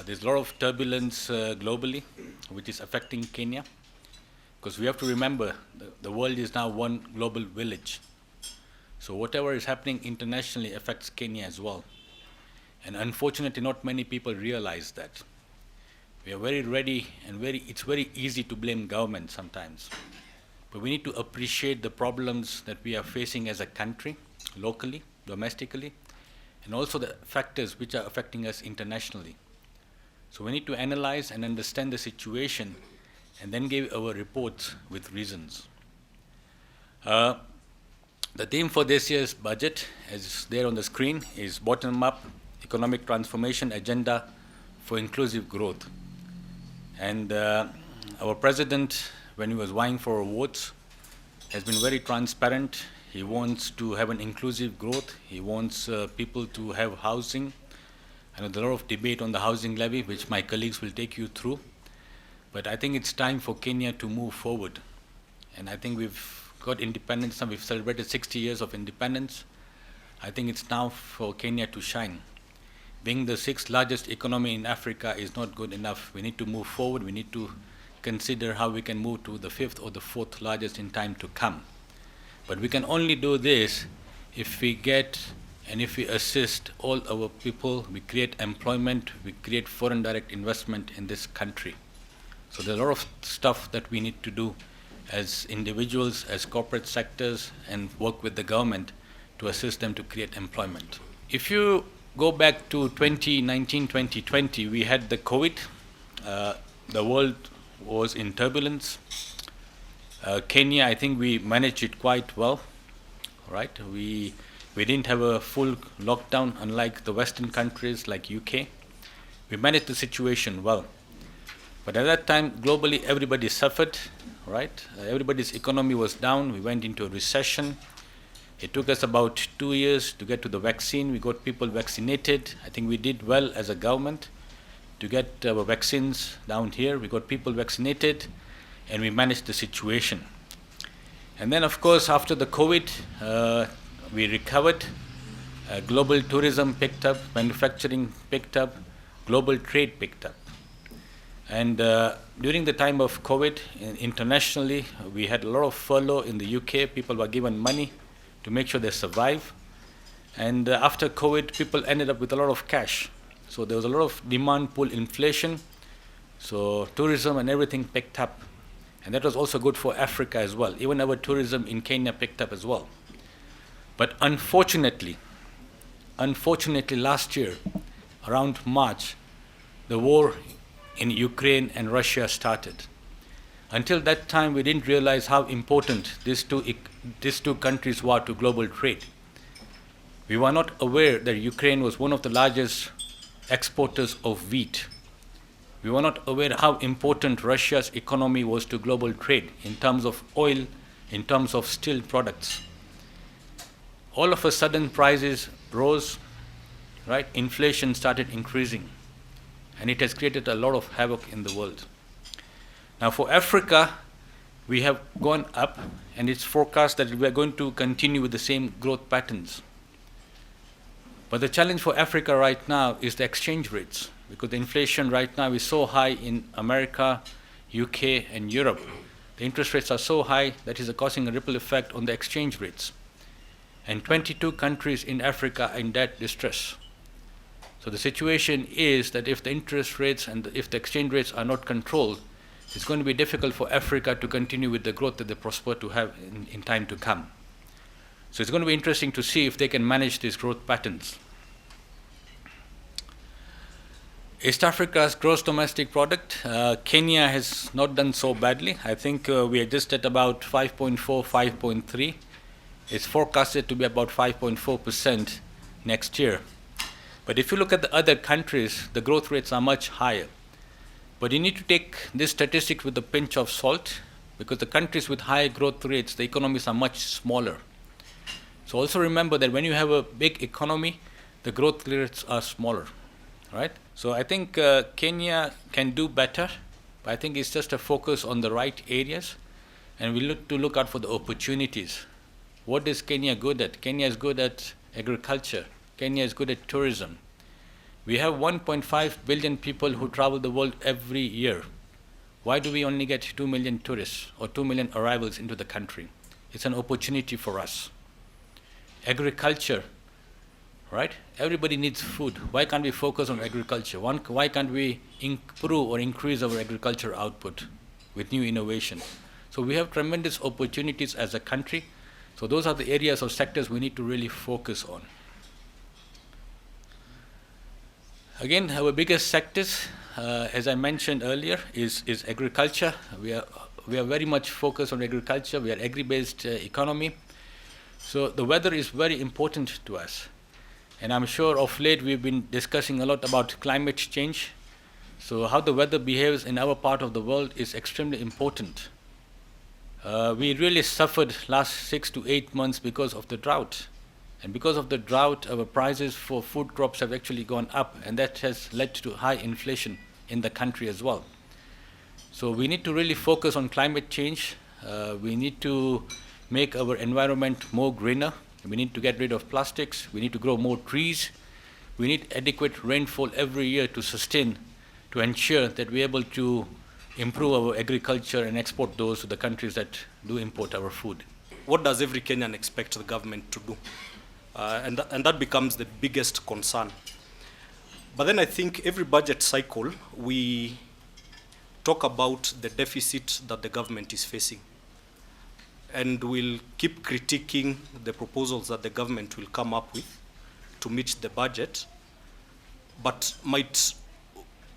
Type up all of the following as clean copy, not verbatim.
There's a lot of turbulence globally, which is affecting Kenya, because we have to remember the world is now one global village. So whatever is happening internationally affects Kenya as well. And unfortunately, not many people realize that. We are very ready and it's very easy to blame government sometimes. But we need to appreciate the problems that we are facing as a country, locally, domestically, and also the factors which are affecting us internationally. So we need to analyze and understand the situation and then give our reports with reasons. The theme for this year's budget, as there on the screen, is Bottom-Up Economic Transformation Agenda for Inclusive Growth. And our president, when he was vying for awards, has been very transparent. He wants to have an inclusive growth. He wants people to have housing. I know there's a lot of debate on the housing levy, which my colleagues will take you through. But I think it's time for Kenya to move forward. And I think we've got independence now. We've celebrated 60 years of independence. I think it's now for Kenya to shine. Being the sixth largest economy in Africa is not good enough. We need to move forward. We need to consider how we can move to the fifth or the fourth largest in time to come. But we can only do this if we get and if we assist all our people, we create employment, we create foreign direct investment in this country. So there's a lot of stuff that we need to do as individuals, as corporate sectors, and work with the government to assist them to create employment. If you go back to 2019, 2020, we had the COVID. The world was in turbulence. Kenya, I think we managed it quite well, right? We didn't have a full lockdown, unlike the Western countries like UK. We managed the situation well. But at that time, globally, everybody suffered, right? Everybody's economy was down. We went into a recession. It took us about 2 years to get to the vaccine. We got people vaccinated. I think we did well as a government to get our vaccines down here. We got people vaccinated, and we managed the situation. And then, of course, after the COVID, we recovered. Global tourism picked up, manufacturing picked up, global trade picked up. And during the time of COVID, internationally, we had a lot of furlough in the UK. People were given money to make sure they survive. And after COVID, people ended up with a lot of cash. So there was a lot of demand pull inflation. So tourism and everything picked up. And that was also good for Africa as well. Even our tourism in Kenya picked up as well. But unfortunately, last year, around March, the war in Ukraine and Russia started. Until that time, we didn't realize how important these two countries were to global trade. We were not aware that Ukraine was one of the largest exporters of wheat. We were not aware how important Russia's economy was to global trade in terms of oil, in terms of steel products. All of a sudden, prices rose, right? Inflation started increasing, and it has created a lot of havoc in the world. Now, for Africa, we have gone up, and it's forecast that we are going to continue with the same growth patterns. But the challenge for Africa right now is the exchange rates, because the inflation right now is so high in America, UK, and Europe. The interest rates are so high that is causing a ripple effect on the exchange rates. And 22 countries in Africa are in debt distress. So the situation is that if the interest rates and if the exchange rates are not controlled, it's going to be difficult for Africa to continue with the growth that they prosper to have in time to come. So it's going to be interesting to see if they can manage these growth patterns. East Africa's gross domestic product, Kenya has not done so badly. I think we are just at about 5.4, 5.3. It's forecasted to be about 5.4% next year. But if you look at the other countries, the growth rates are much higher. But you need to take this statistic with a pinch of salt, because the countries with high growth rates, the economies are much smaller. So also remember that when you have a big economy, the growth rates are smaller, right? So I think Kenya can do better, but I think it's just a focus on the right areas. and we look out for the opportunities. What is Kenya good at? Kenya is good at agriculture. Kenya is good at tourism. We have 1.5 billion people who travel the world every year. Why do we only get 2 million tourists or 2 million arrivals into the country? It's an opportunity for us. Agriculture, right? Everybody needs food. Why can't we focus on agriculture? Why can't we improve or increase our agriculture output with new innovation? So we have tremendous opportunities as a country. So those are the areas or sectors we need to really focus on. Again, our biggest sectors, as I mentioned earlier, is agriculture. We are very much focused on agriculture. We are agri-based economy. So the weather is very important to us. And I'm sure of late we've been discussing a lot about climate change. So how the weather behaves in our part of the world is extremely important. We really suffered last 6 to 8 months because of the drought. And because of the drought, our prices for food crops have actually gone up, and that has led to high inflation in the country as well. So we need to really focus on climate change. We need to make our environment more greener. We need to get rid of plastics. We need to grow more trees. We need adequate rainfall every year to sustain, to ensure that we're able to improve our agriculture and export those to the countries that do import our food. What does every Kenyan expect the government to do? And that becomes the biggest concern. But then I think every budget cycle, we talk about the deficit that the government is facing. And we'll keep critiquing the proposals that the government will come up with to meet the budget. But might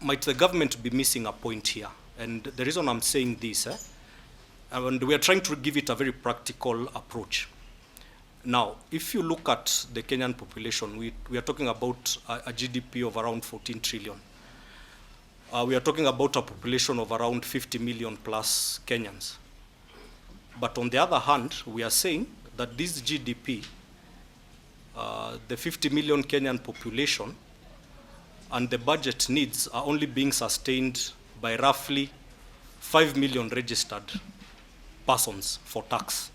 the government be missing a point here? And the reason I'm saying this, and we are trying to give it a very practical approach. Now, if you look at the Kenyan population, we are talking about a GDP of around 14 trillion. We are talking about a population of around 50 million plus Kenyans. But on the other hand, we are saying that this GDP, the 50 million Kenyan population, and the budget needs are only being sustained by roughly 5 million registered persons for tax.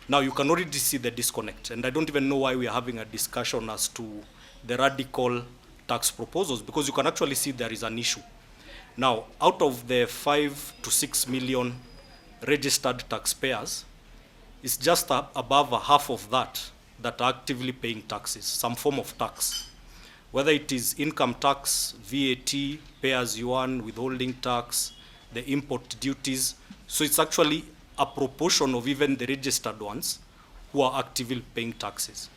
Now, you can already see the disconnect, and I don't even know why we are having a discussion as to the radical tax proposals, because you can actually see there is an issue. Now, out of the 5 to 6 million registered taxpayers, it's just above half of that are actively paying taxes, some form of tax. Whether it is income tax, VAT, pay as you earn, withholding tax, the import duties. So it's actually a proportion of even the registered ones who are actively paying taxes.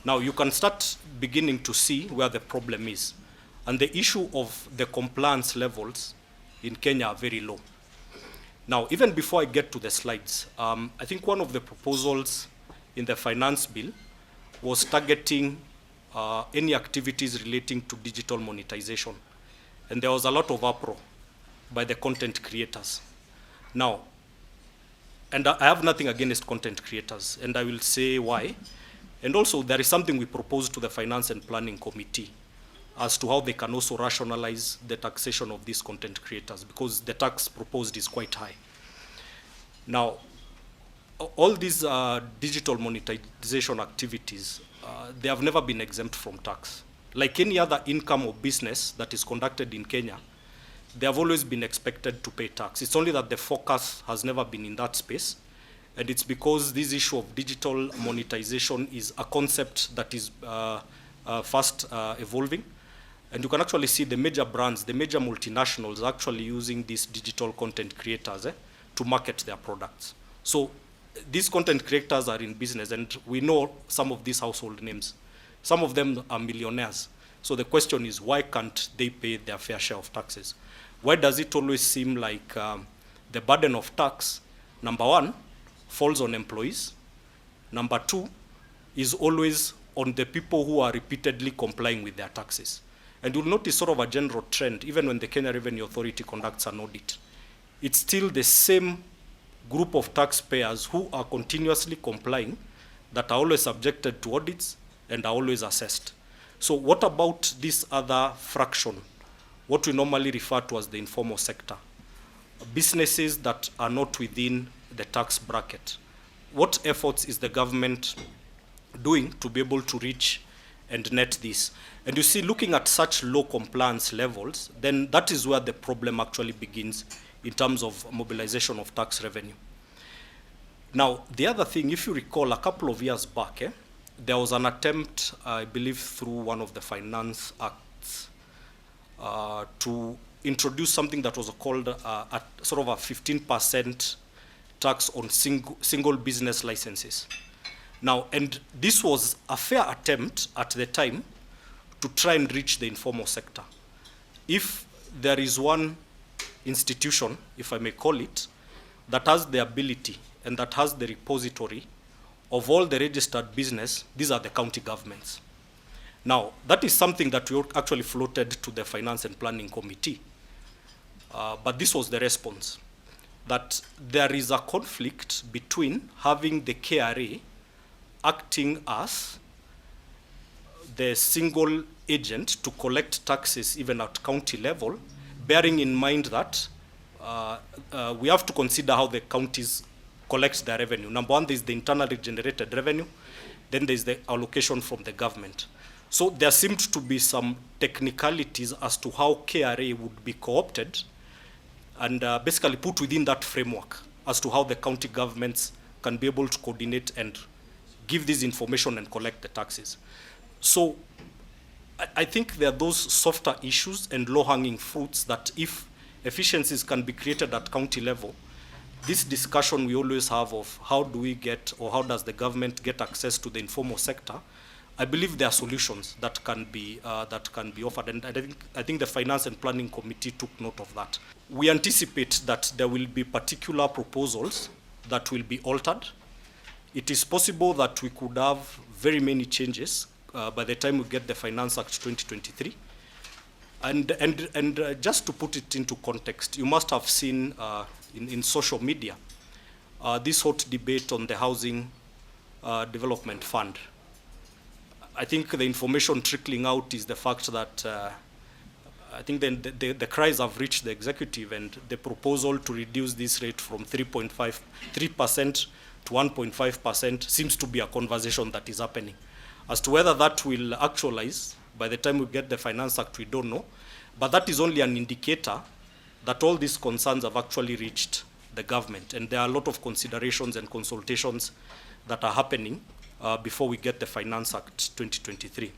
Now you can start beginning to see where the problem is. And the issue of the compliance levels in Kenya are very low. Now, even before I get to the slides, I think one of the proposals in the finance bill was targeting any activities relating to digital monetization. And there was a lot of uproar by the content creators. Now, and I have nothing against content creators, and I will say why. And also, there is something we proposed to the Finance and Planning Committee as to how they can also rationalize the taxation of these content creators, because the tax proposed is quite high. Now, all these digital monetization activities, they have never been exempt from tax. Like any other income or business that is conducted in Kenya, they have always been expected to pay tax. It's only that the focus has never been in that space. And it's because this issue of digital monetization is a concept that is fast evolving. And you can actually see the major brands, the major multinationals actually using these digital content creators to market their products. So these content creators are in business, and we know some of these household names. Some of them are millionaires. So the question is, why can't they pay their fair share of taxes? Why does it always seem like the burden of tax, number one, falls on employees? Number two, is always on the people who are repeatedly complying with their taxes. And you'll notice sort of a general trend, even when the Kenya Revenue Authority conducts an audit. It's still the same group of taxpayers who are continuously complying that are always subjected to audits and are always assessed. So what about this other fraction, what we normally refer to as the informal sector? Businesses that are not within the tax bracket. What efforts is the government doing to be able to reach and net this? And you see, looking at such low compliance levels, then that is where the problem actually begins in terms of mobilization of tax revenue. Now, the other thing, if you recall, a couple of years back, there was an attempt, I believe through one of the finance acts, to introduce something that was called a sort of a 15% tax on single business licenses. Now, and this was a fair attempt at the time to try and reach the informal sector. If there is one institution, if I may call it, that has the ability and that has the repository of all the registered business, these are the county governments. Now, that is something that we actually floated to the Finance and Planning Committee. But this was the response, that there is a conflict between having the KRA acting as the single agent to collect taxes even at county level, bearing in mind that we have to consider how the counties collect their revenue. Number one, there's the internally generated revenue, then there's the allocation from the government. So there seemed to be some technicalities as to how KRA would be co-opted and basically put within that framework as to how the county governments can be able to coordinate and give this information and collect the taxes. So I think there are those softer issues and low-hanging fruits that if efficiencies can be created at county level, this discussion we always have of how do we get or how does the government get access to the informal sector, I believe there are solutions that can be offered, and I think the Finance and Planning Committee took note of that. We anticipate that there will be particular proposals that will be altered. It is possible that we could have very many changes by the time we get the Finance Act 2023. And just to put it into context, you must have seen in social media this hot debate on the Housing Development Fund. I think the information trickling out is the fact that I think the cries have reached the executive, and the proposal to reduce this rate from 3% to 1.5% seems to be a conversation that is happening. As to whether that will actualize by the time we get the Finance Act, we don't know. But that is only an indicator that all these concerns have actually reached the government. And there are a lot of considerations and consultations that are happening before we get the Finance Act 2023.